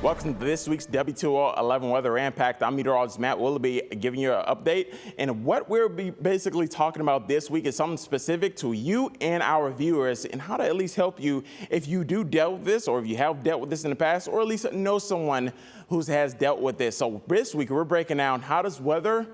Welcome to this week's WTOL 11 Weather Impact. I'm meteorologist Matt Willoughby giving you an update. And what we'll be basically talking about this week is something specific to you and our viewers and how to at least help you if you do deal with this or if you have dealt with this in the past or at least know someone who has dealt with this. So this week we're breaking down how does weather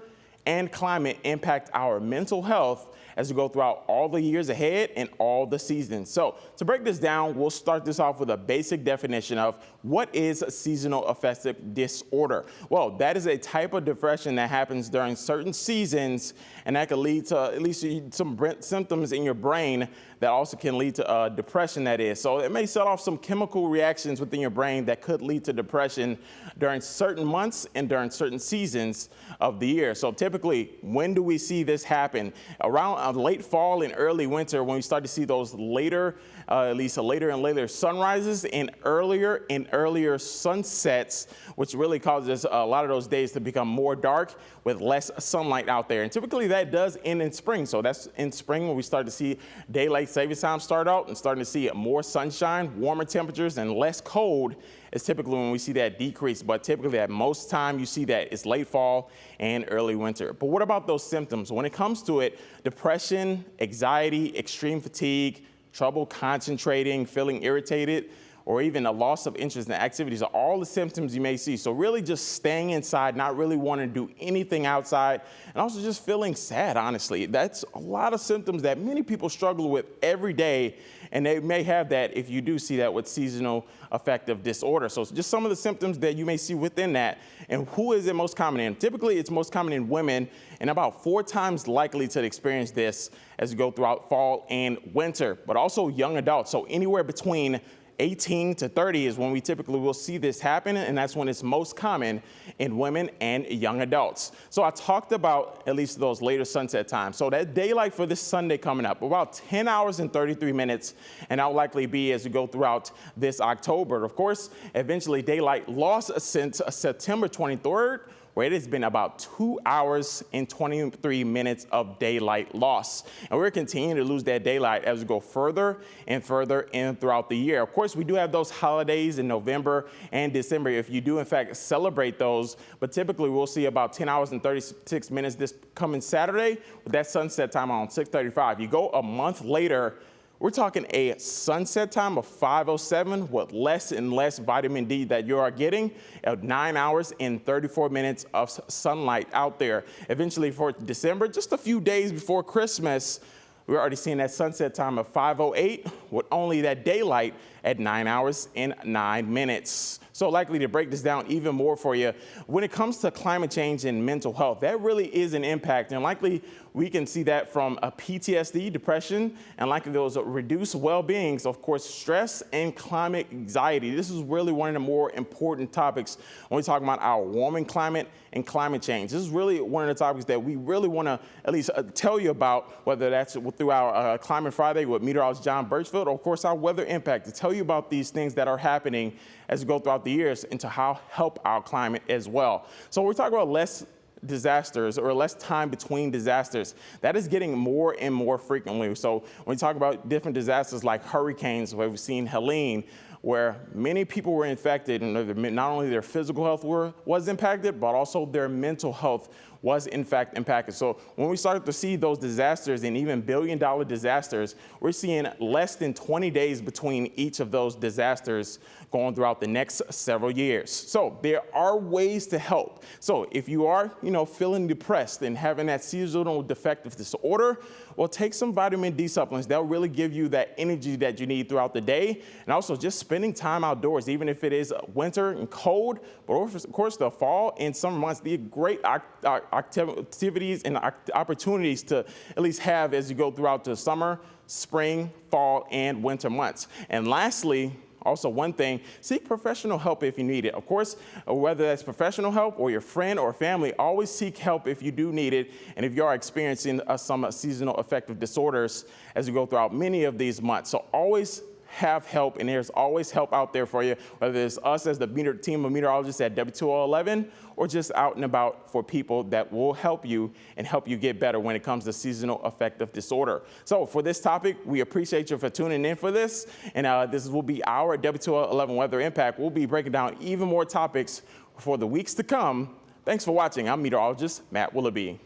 and climate impact our mental health as we go throughout all the years ahead and all the seasons. So to break this down, we'll start this off with a basic definition of what is seasonal affective disorder. Well, that is a type of depression that happens during certain seasons, and that can lead to at least some symptoms in your brain that also can lead to depression, that is. So it may set off some chemical reactions within your brain that could lead to depression during certain months and during certain seasons of the year. So typically, when do we see this happen? Around late fall and early winter, when we start to see those later, at least later and later sunrises and earlier sunsets, which really causes a lot of those days to become more dark with less sunlight out there. And typically that does end in spring. So that's in spring when we start to see daylight savings time start out and starting to see more sunshine, warmer temperatures, and less cold is typically when we see that decrease. But typically at most time you see that it's late fall and early winter. But what about those symptoms? When it comes to it, depression, anxiety, extreme fatigue, trouble concentrating, feeling irritated, or even a loss of interest in activities are all the symptoms you may see. So really just staying inside, not really wanting to do anything outside, and also just feeling sad, honestly. That's a lot of symptoms that many people struggle with every day, and they may have that if you do see that with seasonal affective disorder. So just some of the symptoms that you may see within that, and who is it most common in? Typically, it's most common in women, and about 4 times likely to experience this as you go throughout fall and winter, but also young adults. So anywhere between 18 to 30 is when we typically will see this happen, and that's when it's most common in women and young adults. So I talked about at least those later sunset times. So that daylight for this Sunday coming up, about 10 hours and 33 minutes, and that'll likely be as we go throughout this October. Of course, eventually daylight lost since September 23rd, where it has been about 2 hours and 23 minutes of daylight loss. And we're continuing to lose that daylight as we go further and further in throughout the year. Of course, we do have those holidays in November and December if you do in fact celebrate those, but typically we'll see about 10 hours and 36 minutes this coming Saturday with that sunset time on 6:35. You go a month later, we're talking a sunset time of 5:07 with less and less vitamin D that you are getting at 9 hours and 34 minutes of sunlight out there. Eventually for December, just a few days before Christmas, we're already seeing that sunset time of 5:08 with only that daylight at 9 hours and 9 minutes. So likely to break this down even more for you, when it comes to climate change and mental health, that really is an impact. And likely we can see that from a PTSD, depression, and likely those reduced well-being. So of course, stress and climate anxiety. This is really one of the more important topics when we talk about our warming climate and climate change. This is really one of the topics that we really want to at least tell you about, whether that's through our Climate Friday with meteorologist John Birchfield, or of course our weather impact, to tell you about these things that are happening as we go throughout the years and to how help our climate as well. So we're talking about less disasters or less time between disasters. That is getting more and more frequently. So when we talk about different disasters like hurricanes, where we've seen Helene, where many people were infected, and not only their physical health was impacted, but also their mental health was in fact impacted. So when we start to see those disasters and even billion-dollar disasters, we're seeing less than 20 days between each of those disasters going throughout the next several years. So there are ways to help. So if you are, feeling depressed and having that seasonal affective disorder, well, take some vitamin D supplements. They'll really give you that energy that you need throughout the day. And also just spending time outdoors, even if it is winter and cold, but of course the fall and summer months, they're great activities and opportunities to at least have as you go throughout the summer, spring, fall, and winter months. And lastly, also one thing, seek professional help if you need it. Of course, whether that's professional help or your friend or family, always seek help if you do need it and if you are experiencing some seasonal affective disorders as you go throughout many of these months. So always have help, and there's always help out there for you, whether it's us as the team of meteorologists at WTOL 11 or just out and about for people that will help you and help you get better when it comes to seasonal affective disorder. So for this topic, we appreciate you for tuning in for this, and this will be our WTOL 11 Weather Impact. We'll be breaking down even more topics for the weeks to come. Thanks for watching. I'm meteorologist Matt Willoughby.